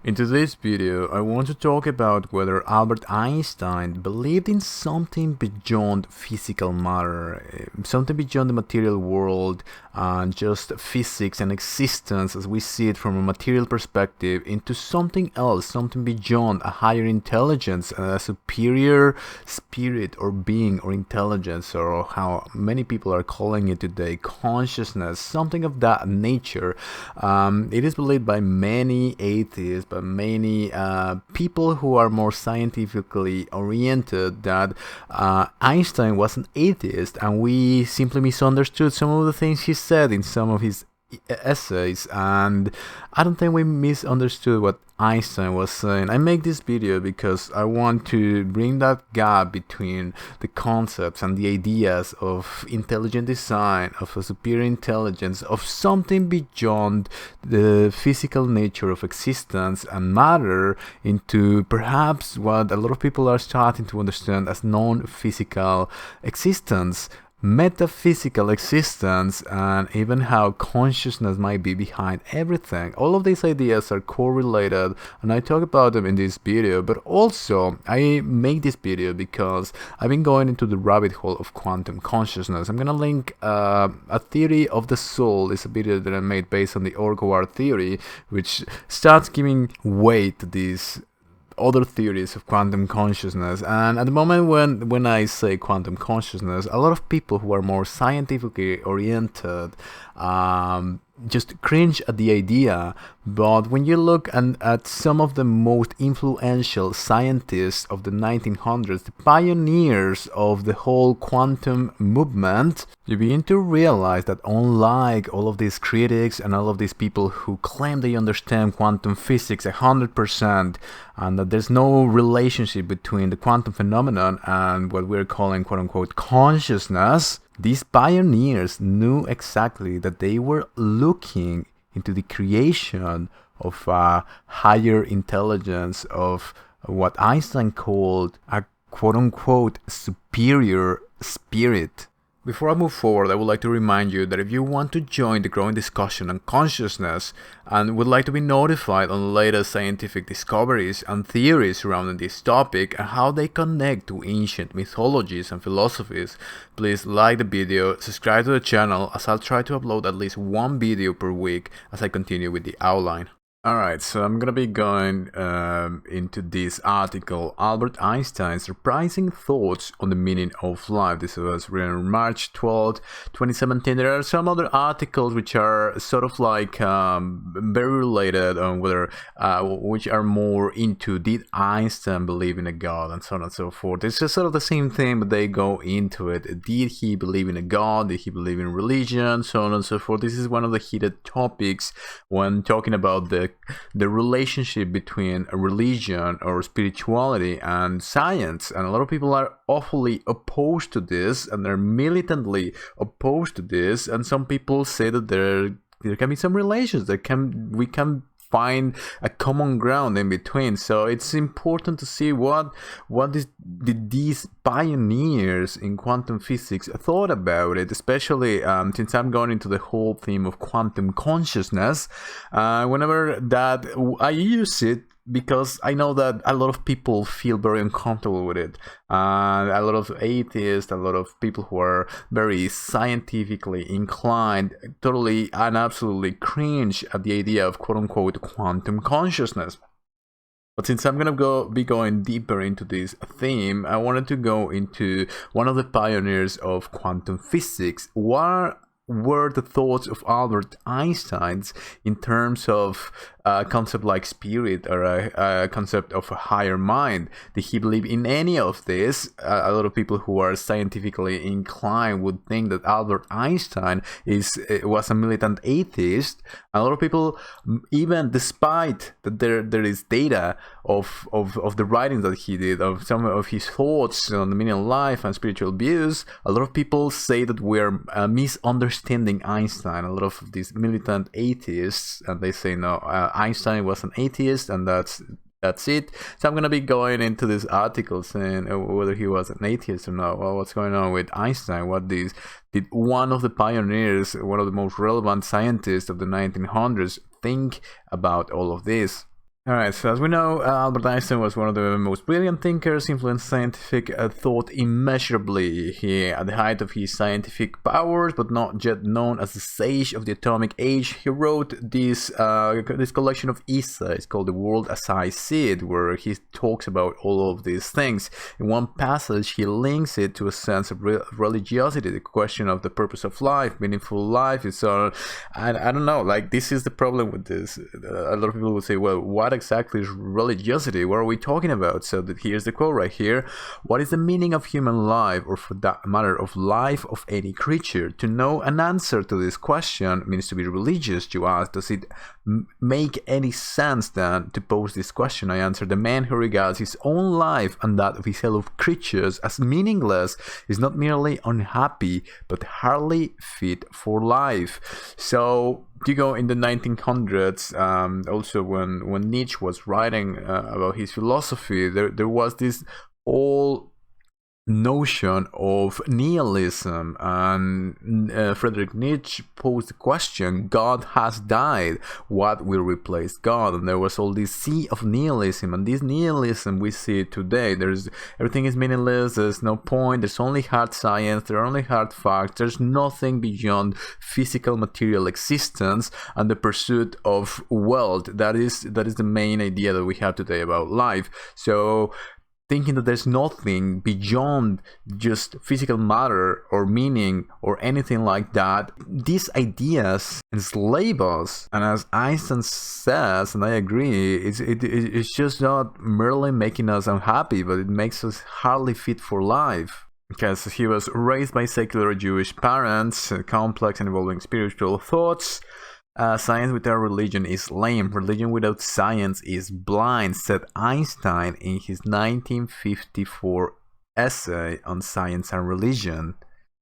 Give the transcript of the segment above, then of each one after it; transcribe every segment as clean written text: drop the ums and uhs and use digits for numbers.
In today's video, I want to talk about whether Albert Einstein believed in something beyond physical matter, something beyond the material world and just physics and existence as we see it from a material perspective, into something else, something beyond, a higher intelligence, a superior spirit or being or intelligence, or how many people are calling it today, consciousness, something of that nature. It is believed by many atheists, but many people who are more scientifically oriented, that Einstein was an atheist, and we simply misunderstood some of the things he said in some of his essays, and I don't think we misunderstood what Einstein was saying. I make this video because I want to bring that gap between the concepts and the ideas of intelligent design, of a superior intelligence, of something beyond the physical nature of existence and matter, into perhaps what a lot of people are starting to understand as non-physical existence, metaphysical existence, and even how consciousness might be behind everything. All of these ideas are correlated, and I talk about them in this video, but also I make this video because I've been going into the rabbit hole of quantum consciousness. I'm gonna link a theory of the soul. It's a video that I made based on the Orgowar theory, which starts giving weight to these other theories of quantum consciousness. And at the moment when I say quantum consciousness, a lot of people who are more scientifically oriented just cringe at the idea. But when you look at some of the most influential scientists of the 1900s, the pioneers of the whole quantum movement, you begin to realize that unlike all of these critics and all of these people who claim they understand quantum physics 100%, and that there's no relationship between the quantum phenomenon and what we're calling quote-unquote consciousness, these pioneers knew exactly that they were looking into the creation of a higher intelligence, of what Einstein called a quote-unquote superior spirit. Before I move forward, I would like to remind you that if you want to join the growing discussion on consciousness and would like to be notified on the latest scientific discoveries and theories surrounding this topic and how they connect to ancient mythologies and philosophies, please like the video, subscribe to the channel, as I'll try to upload at least one video per week as I continue with the outline. Alright, so I'm gonna be going into this article, Albert Einstein's Surprising Thoughts on the Meaning of Life. This was written on March 12th, 2017. There are some other articles which are sort of like very related on whether, which are more into, did Einstein believe in a God, and so on and so forth. It's just sort of the same thing, but they go into it. Did he believe in a God? Did he believe in religion? So on and so forth. This is one of the heated topics when talking about the relationship between a religion or spirituality and science. And a lot of people are awfully opposed to this, and they're militantly opposed to this, and some people say that there can be some relations, we can find a common ground in between. So it's important to see what did these pioneers in quantum physics thought about it, especially since I'm going into the whole theme of quantum consciousness. Whenever that I use it, because I know that a lot of people feel very uncomfortable with it. A lot of atheists, a lot of people who are very scientifically inclined, totally and absolutely cringe at the idea of quote-unquote quantum consciousness. But since I'm gonna be going deeper into this theme, I wanted to go into one of the pioneers of quantum physics. What were the thoughts of Albert Einstein in terms of a concept like spirit, or a concept of a higher mind? Did he believe in any of this? A lot of people who are scientifically inclined would think that Albert Einstein was a militant atheist. A lot of people, even despite that there is data of the writings that he did, of some of his thoughts on the meaning of life and spiritual views, a lot of people say that we're misunderstanding Einstein. A lot of these militant atheists, and they say no, Einstein was an atheist, and that's it. So I'm gonna be going into this article saying whether he was an atheist or not. Well, what's going on with Einstein? What did one of the pioneers, one of the most relevant scientists of the 1900s think about all of this? Alright, so as we know, Albert Einstein was one of the most brilliant thinkers, influenced scientific thought immeasurably. He, at the height of his scientific powers, but not yet known as the sage of the atomic age, he wrote this collection of essays called The World as I See It, where he talks about all of these things. In one passage, he links it to a sense of religiosity, the question of the purpose of life, meaningful life, and so on. And I don't know, like, this is the problem with this. A lot of people would say, well, what exactly is religiosity? What are we talking about? So here's the quote right here. What is the meaning of human life, or for that matter of life of any creature? To know an answer to this question means to be religious. You ask, does it make any sense then to pose this question? I answer, the man who regards his own life and that of his fellow creatures as meaningless is not merely unhappy but hardly fit for life. So you go in the 1900s, also when Nietzsche was writing about his philosophy, there was this whole notion of nihilism, and Friedrich Nietzsche posed the question, God has died, what will replace God? And there was all this sea of nihilism, and this nihilism we see today. Everything is meaningless, there's no point, there's only hard science, there are only hard facts, there's nothing beyond physical material existence and the pursuit of wealth. That is the main idea that we have today about life. So thinking that there's nothing beyond just physical matter or meaning or anything like that, these ideas enslave us. And as Einstein says, and I agree, it's just not merely making us unhappy, but it makes us hardly fit for life. Because he was raised by secular Jewish parents, complex and evolving spiritual thoughts. Science without religion is lame. Religion without science is blind, said Einstein in his 1954 essay on science and religion.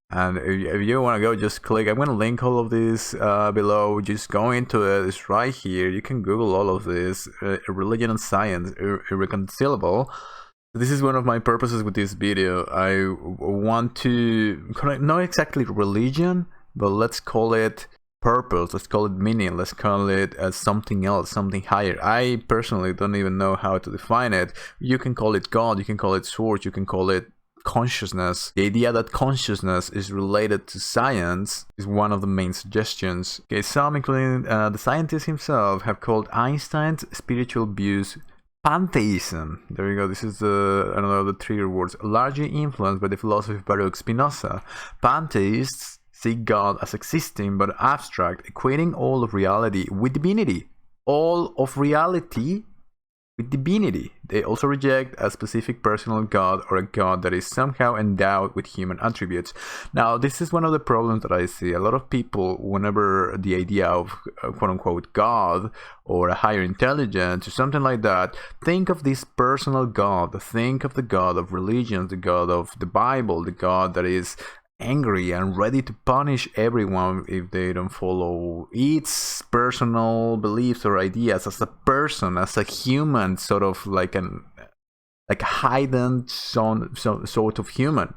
And if you want to go, just click. I'm going to link all of this below. Just go into it. It's right here. You can Google all of this. Religion and science, irreconcilable. This is one of my purposes with this video. I want to, not exactly religion, but let's call it purpose, let's call it meaning, let's call it something else, something higher. I personally don't even know how to define it. You can call it God, you can call it source, you can call it consciousness. The idea that consciousness is related to science is one of the main suggestions. Okay, some, including the scientist himself, have called Einstein's spiritual views Pantheism. There you go. This is the trigger words. Largely influenced by the philosophy of Baruch Spinoza. Pantheists see God as existing but abstract, equating all of reality with divinity. All of reality with divinity. They also reject a specific personal God or a God that is somehow endowed with human attributes. Now, this is one of the problems that I see. A lot of people, whenever the idea of quote-unquote God or a higher intelligence or something like that, think of this personal God. Think of the God of religions, the God of the Bible, the God that is angry and ready to punish everyone if they don't follow its personal beliefs or ideas as a person, as a human, sort of like a hidden sort of human.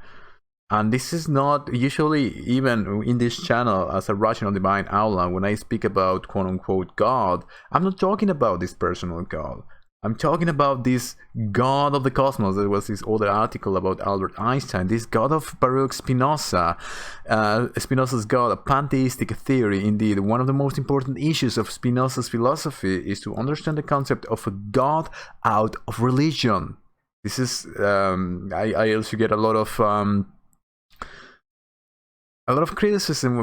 And this is not usually, even in this channel, as a rational divine outline, when I speak about quote-unquote God, I'm not talking about this personal God. I'm talking about this God of the cosmos. There was this other article about Albert Einstein, this God of Baruch Spinoza. Spinoza's God, a pantheistic theory. Indeed, one of the most important issues of Spinoza's philosophy is to understand the concept of a God out of religion. This is, I also get a lot of criticism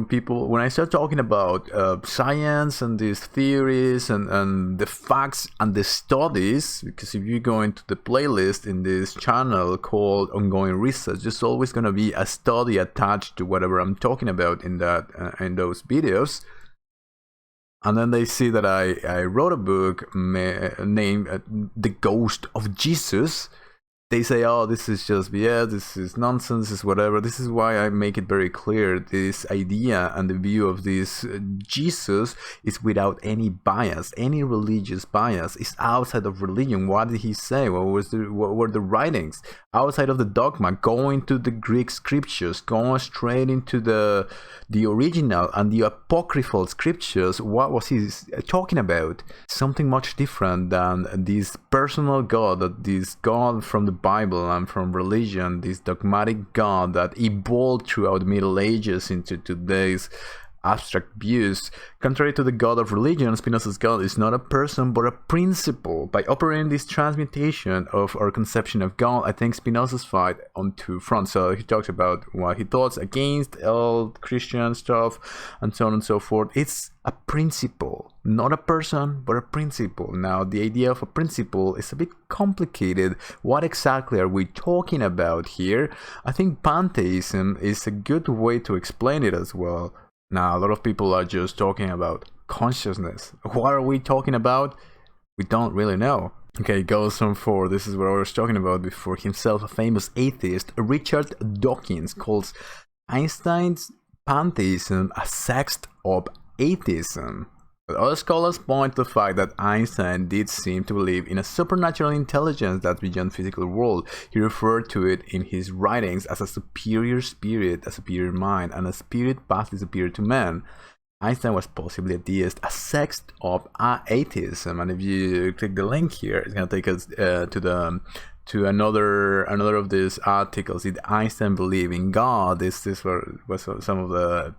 when I start talking about science and these theories and the facts and the studies, because if you go into the playlist in this channel called Ongoing Research, there's always going to be a study attached to whatever I'm talking about in those videos. And then they see that I wrote a book named The Ghost of Jesus, they say, oh, this is just BS, this is nonsense, this is whatever. This is why I make it very clear, this idea and the view of this Jesus is without any bias, any religious bias. It's outside of religion. What did he say? What were the writings? Outside of the dogma, going to the Greek scriptures, going straight into the original and the apocryphal scriptures. What was he talking about? Something much different than this personal God, this God from the Bible and from religion, this dogmatic God that evolved throughout the Middle Ages into today's abstract views. Contrary to the God of religion, Spinoza's God is not a person but a principle. By operating this transmutation of our conception of God, I think Spinoza's fight on two fronts. So he talks about what he thought against all Christian stuff and so on and so forth. It's a principle, not a person, but a principle. Now, the idea of a principle is a bit complicated. What exactly are we talking about here? I think pantheism is a good way to explain it as well. Now, a lot of people are just talking about consciousness. What are we talking about? We don't really know. Okay, goes on forward. This is what I was talking about before. Himself a famous atheist, Richard Dawkins, calls Einstein's pantheism a sect of atheism. But other scholars point to the fact that Einstein did seem to believe in a supernatural intelligence that's beyond physical world. He referred to it in his writings as a superior spirit, a superior mind, and a spirit vastly superior to man. Einstein was possibly a deist, a sect of atheism. And if you click the link here, it's going to take us to another of these articles. Did Einstein believe in God? This was some of the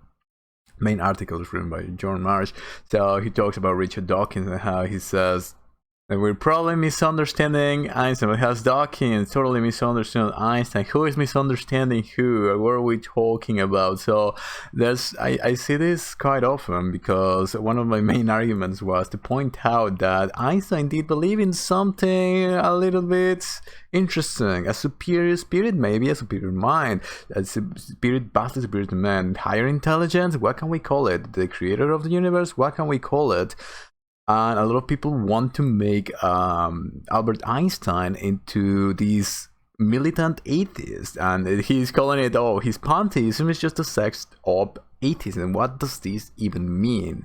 main articles written by John Marsh. So he talks about Richard Dawkins and how he says that we're probably misunderstanding Einstein. But has Dawkins totally misunderstood Einstein? Who is misunderstanding who? What are we talking about? So I see this quite often, because one of my main arguments was to point out that Einstein did believe in something a little bit interesting, a superior spirit, maybe a superior mind, a spirit vastly superior to man, higher intelligence. What can we call it? The creator of the universe? What can we call it? And a lot of people want to make Albert Einstein into this militant atheist, and he's calling it, oh, his pantheism is just a sect of atheism. What does this even mean?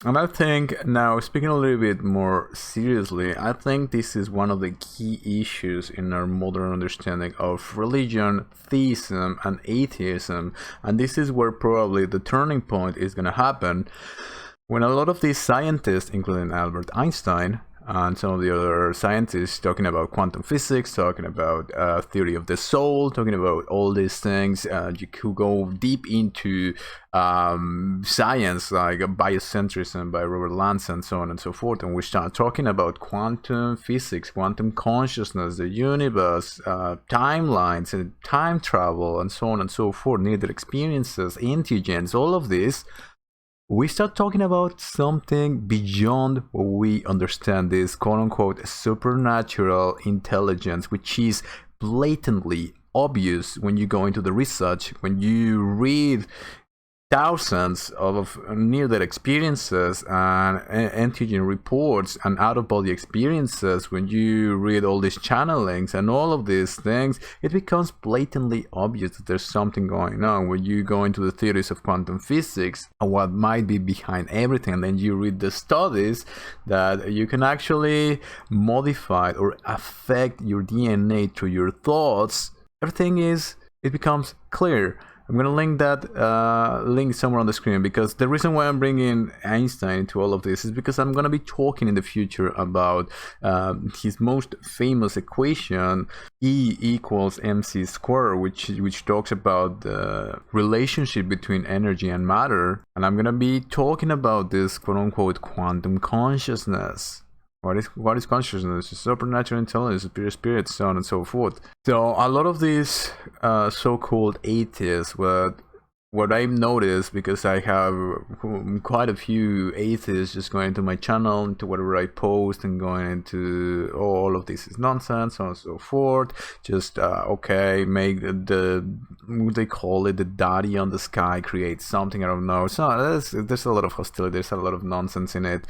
And I think, now speaking a little bit more seriously, I think this is one of the key issues in our modern understanding of religion, theism, and atheism. And this is where probably the turning point is going to happen, when a lot of these scientists, including Albert Einstein and some of the other scientists, talking about quantum physics, talking about theory of the soul, talking about all these things, you could go deep into science like biocentrism by Robert Lance and so on and so forth, and we start talking about quantum physics, quantum consciousness, the universe, timelines and time travel and so on and so forth, near-death experiences, entheogens, all of this. We start talking about something beyond what we understand, this quote-unquote supernatural intelligence, which is blatantly obvious when you go into the research, when you read thousands of near-death experiences and entheogen reports and out-of-body experiences. When you read all these channelings and all of these things, it becomes blatantly obvious that there's something going on. When you go into the theories of quantum physics and what might be behind everything, and then you read the studies that you can actually modify or affect your DNA through your thoughts, it becomes clear. I'm going to link that link somewhere on the screen, because the reason why I'm bringing Einstein into all of this is because I'm going to be talking in the future about his most famous equation, E equals mc squared, which talks about the relationship between energy and matter. And I'm going to be talking about this quote-unquote quantum consciousness. What is consciousness? Supernatural intelligence, superior spirit, so on and so forth. So a lot of these so-called atheists, what I've noticed, because I have quite a few atheists just going into my channel, into whatever I post, and going into, oh, all of this is nonsense, so on and so forth. Just okay, make they call it the daddy on the sky, create something. I don't know. So there's a lot of hostility. There's a lot of nonsense in it.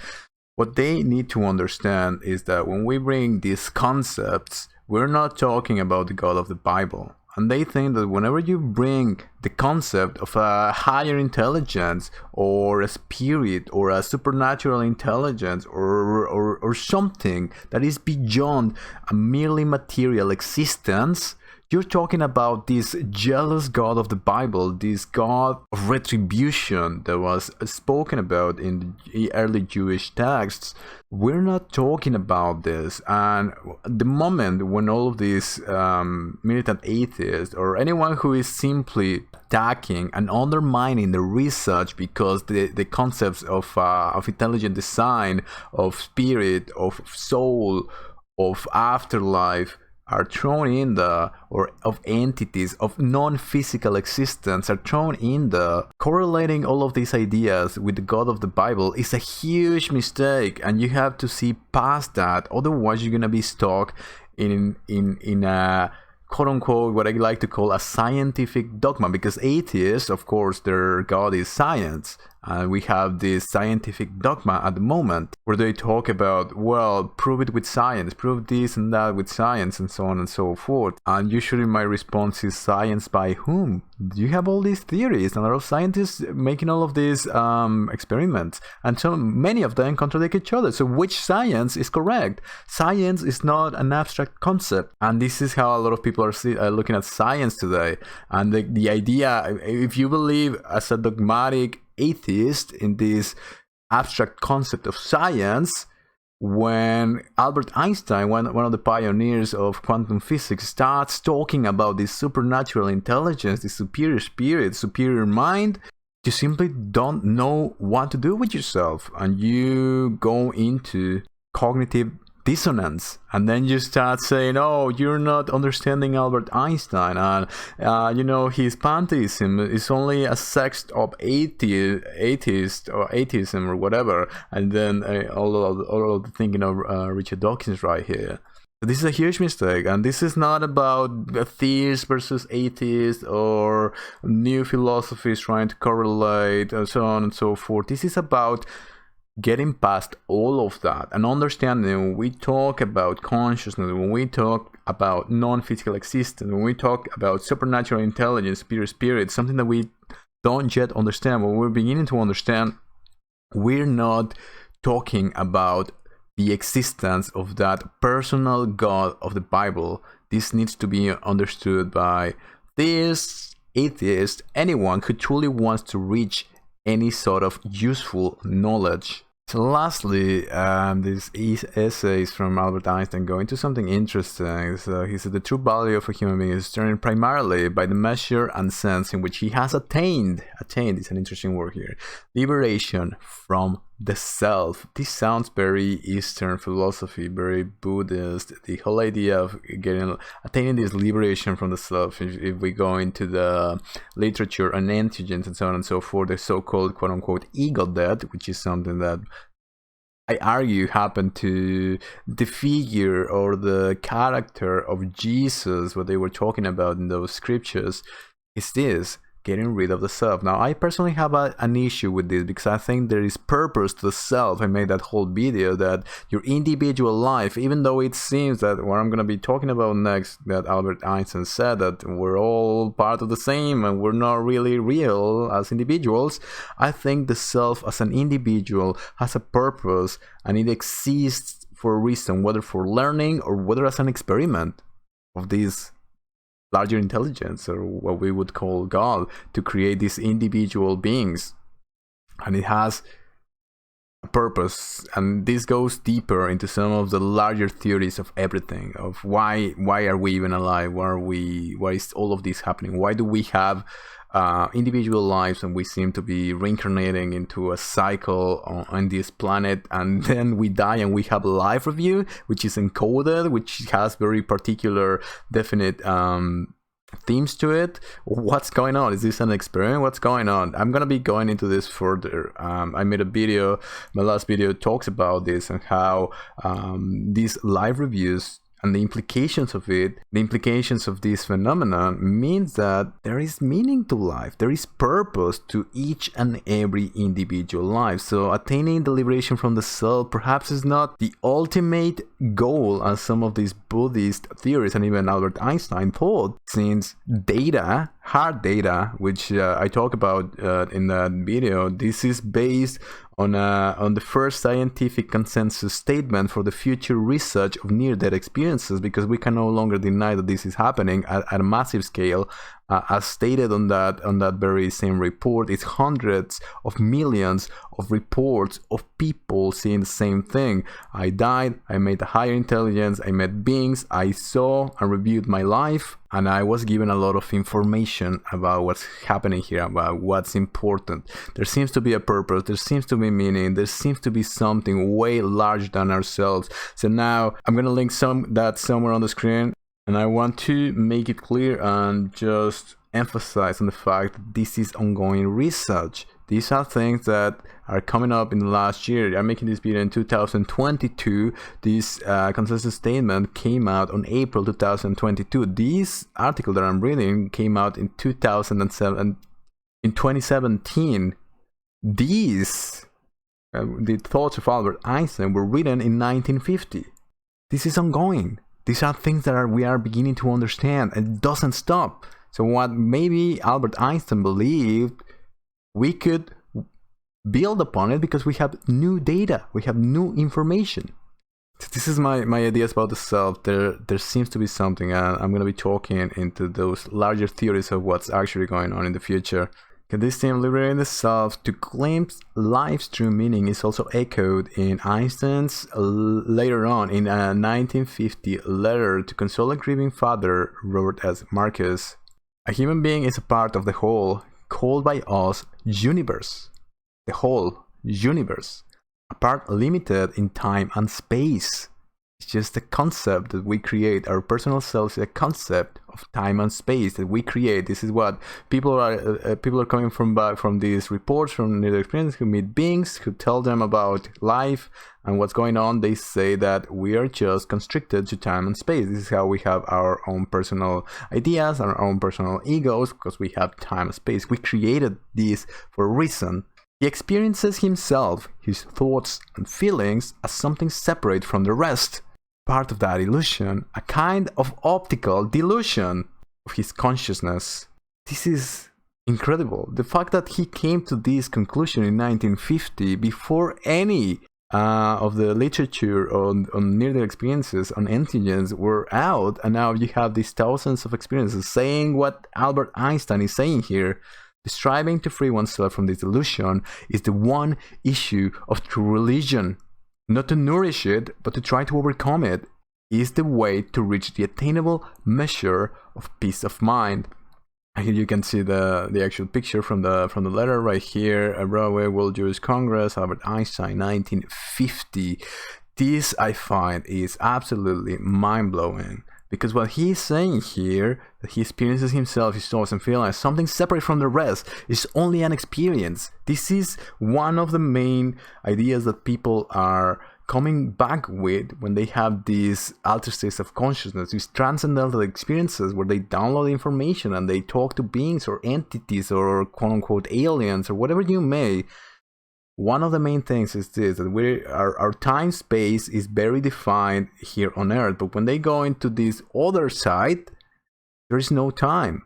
What they need to understand is that when we bring these concepts, we're not talking about the God of the Bible. And they think that whenever you bring the concept of a higher intelligence or a spirit or a supernatural intelligence or something that is beyond a merely material existence, you're talking about this jealous God of the Bible, this God of retribution that was spoken about in the early Jewish texts. We're not talking about this. And the moment when all of these militant atheists or anyone who is simply attacking and undermining the research because the concepts of intelligent design, of spirit, of soul, of afterlife, are thrown in the, or of entities of non-physical existence are thrown in the, correlating all of these ideas with the God of the Bible is a huge mistake, and you have to see past that. Otherwise you're gonna be stuck in a quote-unquote what I like to call a scientific dogma, because atheists, of course, their God is science. And we have this scientific dogma at the moment where they talk about, well, prove it with science, prove this and that with science, and so on and so forth. And usually my response is, science by whom? You have all these theories, and a lot of scientists making all of these experiments, and so many of them contradict each other. So which science is correct? Science is not an abstract concept, and this is how a lot of people are looking at science today. And the idea, if you believe as a dogmatic atheist in this abstract concept of science, when Albert Einstein, one of the pioneers of quantum physics, starts talking about this supernatural intelligence, this superior spirit, superior mind, you simply don't know what to do with yourself, and you go into cognitive dissonance, and then you start saying, oh, you're not understanding Albert Einstein, and his pantheism is only a sect of atheist or atheism or whatever, and then all of the thinking of Richard Dawkins right here. This is a huge mistake, and this is not about theists versus atheists or new philosophies trying to correlate and so on and so forth. This is about getting past all of that and understanding when we talk about consciousness, when we talk about non-physical existence, when we talk about supernatural intelligence, spirit, something that we don't yet understand, but we're beginning to understand, we're not talking about the existence of that personal God of the Bible. This needs to be understood by theists, atheists, anyone who truly wants to reach any sort of useful knowledge. So lastly, these essays from Albert Einstein go into something interesting. So he said the true value of a human being is determined primarily by the measure and sense in which he has attained is an interesting word here, liberation from the self. This sounds very Eastern philosophy, very Buddhist. The whole idea of attaining this liberation from the self. If we go into the literature on entheogens and so on and so forth, the so-called quote-unquote ego death, which is something that I argue happened to the figure or the character of Jesus, what they were talking about in those scriptures, is this, getting rid of the self. Now, I personally have an issue with this because I think there is purpose to the self. I made that whole video that your individual life, even though it seems that what I'm going to be talking about next, that Albert Einstein said that we're all part of the same and we're not really real as individuals, I think the self as an individual has a purpose and it exists for a reason, whether for learning or whether as an experiment of this larger intelligence, or what we would call God, to create these individual beings. And it has a purpose, and this goes deeper into some of the larger theories of everything, of why are we even alive, why is all of this happening, why do we have individual lives and we seem to be reincarnating into a cycle on this planet, and then we die and we have a life review which is encoded, which has very particular definite themes to it. What's going on? Is this an experiment? What's going on? I'm gonna be going into this further. I made a video, my last video talks about this and how these live reviews and the implications of it, the implications of this phenomenon means that there is meaning to life. There is purpose to each and every individual life. So attaining the liberation from the self perhaps is not the ultimate goal as some of these Buddhist theories and even Albert Einstein thought, since data, hard data, which I talk about in that video, this is based on the first scientific consensus statement for the future research of near-death experiences, because we can no longer deny that this is happening at a massive scale. As stated on that very same report, it's hundreds of millions of reports of people saying the same thing. I died, I made a higher intelligence, I met beings, I saw and reviewed my life, and I was given a lot of information about what's happening here, about what's important. There seems to be a purpose, there seems to be meaning, there seems to be something way larger than ourselves. So now I'm gonna link that somewhere on the screen, and I want to make it clear and just emphasize on the fact that this is ongoing research. These are things that are coming up in the last year. I'm making this video in 2022. This consensus statement came out on April 2022. This article that I'm reading came out in 2007. In 2017, these the thoughts of Albert Einstein were written in 1950. This is ongoing. These are things that we are beginning to understand, and it doesn't stop. So what maybe Albert Einstein believed, we could build upon it because we have new data, we have new information. So this is my ideas about the self. There seems to be something, and I'm going to be talking into those larger theories of what's actually going on in the future. This theme, liberating the self to glimpse life's true meaning, is also echoed in Einstein's later on in a 1950 letter to console a grieving father, Robert S. Marcus. A human being is a part of the whole, called by us universe. The whole universe. A part limited in time and space. It's just a concept that we create. Our personal self is a concept of time and space that we create. This is what people are coming from these reports from near experience, who meet beings, who tell them about life and what's going on. They say that we are just constricted to time and space. This is how we have our own personal ideas, our own personal egos, because we have time and space. We created this for a reason. He experiences himself, his thoughts and feelings, as something separate from the rest. Part of that illusion, a kind of optical delusion of his consciousness. This is incredible. The fact that he came to this conclusion in 1950 before any of the literature on near-death experiences, on entheogens were out, and now you have these thousands of experiences saying what Albert Einstein is saying here. The striving to free oneself from this illusion is the one issue of true religion. Not to nourish it, but to try to overcome it, is the way to reach the attainable measure of peace of mind. And here you can see the actual picture from the letter right here. Broadway World Jewish Congress, Albert Einstein, 1950. This, I find, is absolutely mind-blowing. Because what he's saying here, that he experiences himself, his thoughts and feelings as something separate from the rest, is only an experience. This is one of the main ideas that people are coming back with when they have these altered states of consciousness, these transcendental experiences where they download information and they talk to beings or entities or quote-unquote aliens or whatever you may. One of the main things is this, that our time-space is very defined here on Earth, but when they go into this other side, there is no time.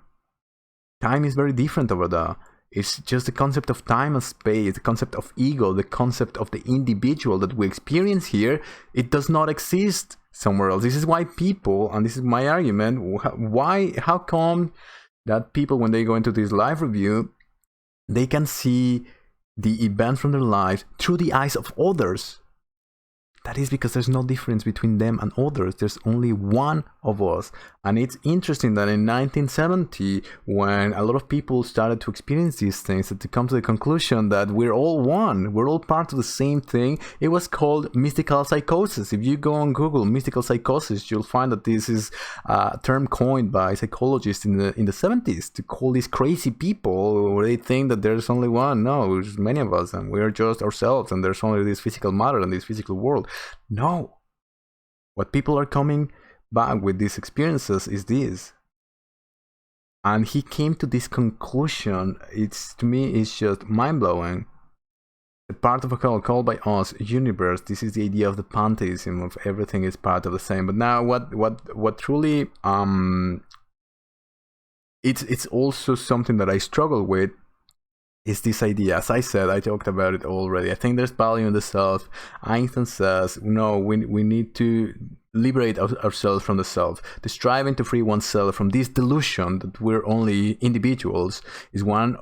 Time is very different over there. It's just the concept of time and space, the concept of ego, the concept of the individual that we experience here. It does not exist somewhere else. This is why people, and this is my argument, how come that people, when they go into this live review, they can see the events from their lives through the eyes of others? That is because there's no difference between them and others. There's only one of us. And it's interesting that in 1970, when a lot of people started to experience these things, to come to the conclusion that we're all one, we're all part of the same thing, it was called mystical psychosis. If you go on Google, mystical psychosis, you'll find that this is a term coined by psychologists in the 70s to call these crazy people where they think that there's only one. No, there's many of us, and we're just ourselves, and there's only this physical matter and this physical world. No. What people are coming back with these experiences is this. And he came to this conclusion. To me, it's just mind-blowing. The part of a called by us universe. This is the idea of the pantheism of everything is part of the same. But now, what truly it's also something that I struggle with is this idea. As I said, I talked about it already. I think there's value in the self. Einstein says, no, we need to liberate ourselves from the self. The striving to free oneself from this delusion that we're only individuals is one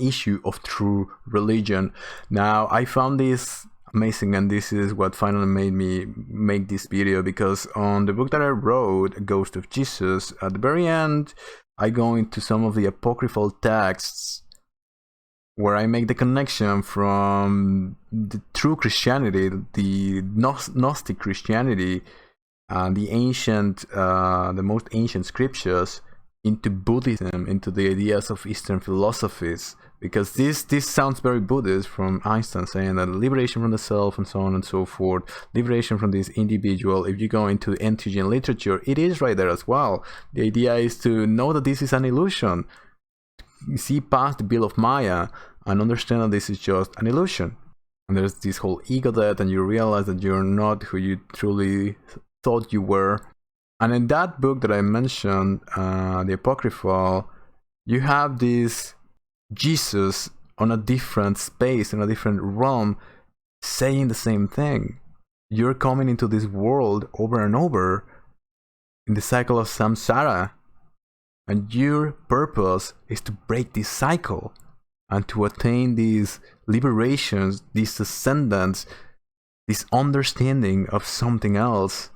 issue of true religion. Now, I found this amazing, and this is what finally made me make this video, because on the book that I wrote, A Ghost of Jesus, at the very end, I go into some of the apocryphal texts where I make the connection from the true Christianity, the Gnostic Christianity, the most ancient scriptures, into Buddhism, into the ideas of Eastern philosophies. Because this sounds very Buddhist, from Einstein saying that liberation from the self and so on and so forth, liberation from this individual. If you go into Entheogen literature, it is right there as well. The idea is to know that this is an illusion, see past the Bill of Maya, and understand that this is just an illusion. And there's this whole ego death, and you realize that you're not who you truly thought you were. And in that book that I mentioned, the Apocryphal, you have this Jesus on a different space, in a different realm, saying the same thing. You're coming into this world over and over in the cycle of samsara, and your purpose is to break this cycle and to attain these liberations, these ascendants, this understanding of something else.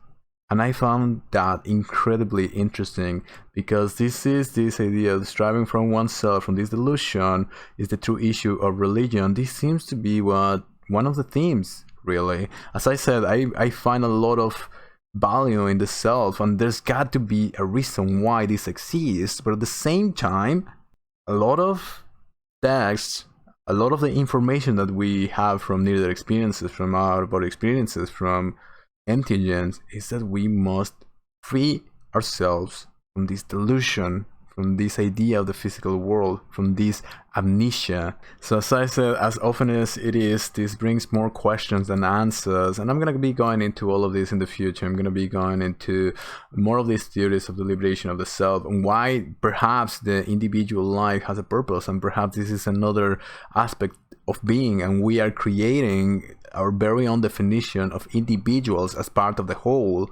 And I found that incredibly interesting, because this idea of striving from oneself, from this delusion, is the true issue of religion. This seems to be one of the themes, really. As I said, I find a lot of value in the self, and there's got to be a reason why this exists. But at the same time, a lot of texts, a lot of the information that we have from near-death experiences, from out-of-body experiences, from entheogens, is that we must free ourselves from this delusion, from this idea of the physical world, from this amnesia. So as I said, as often as it is, this brings more questions than answers, and I'm going to be going into all of this in the future. I'm going to be going into more of these theories of the liberation of the self, and why perhaps the individual life has a purpose, and perhaps this is another aspect of being, and we are creating our very own definition of individuals as part of the whole.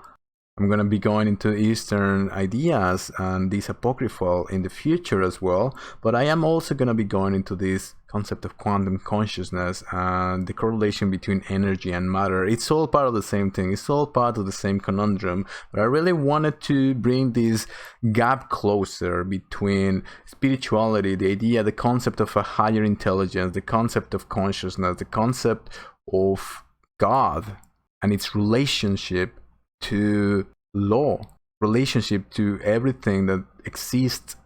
I'm going to be going into Eastern ideas and these apocryphal in the future as well, but I am also going to be going into this concept of quantum consciousness and the correlation between energy and matter. It's all part of the same thing, it's all part of the same conundrum, but I really wanted to bring this gap closer between spirituality, the idea, the concept of a higher intelligence, the concept of consciousness, the concept of God, and its relationship to law, relationship to everything that exists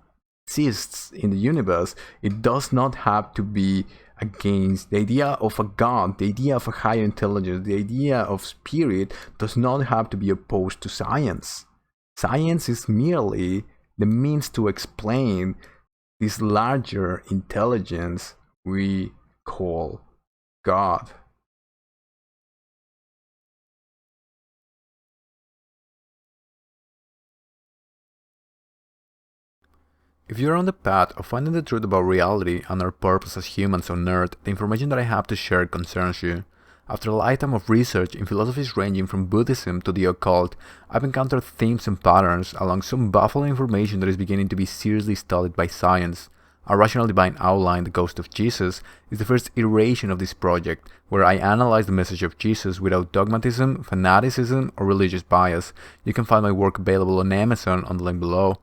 in the universe. It does not have to be against the idea of a God, the idea of a higher intelligence, the idea of spirit does not have to be opposed to science. Science is merely the means to explain this larger intelligence we call God. If you're on the path of finding the truth about reality and our purpose as humans on Earth, the information that I have to share concerns you. After a lifetime of research in philosophies ranging from Buddhism to the occult, I've encountered themes and patterns along some baffling information that is beginning to be seriously studied by science. A Rational Divine Outline, The Ghost of Jesus, is the first iteration of this project, where I analyze the message of Jesus without dogmatism, fanaticism, or religious bias. You can find my work available on Amazon on the link below.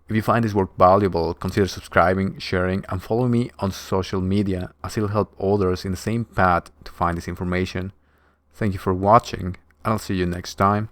If you find this work valuable, consider subscribing, sharing, and following me on social media, as it will help others in the same path to find this information. Thank you for watching, and I'll see you next time.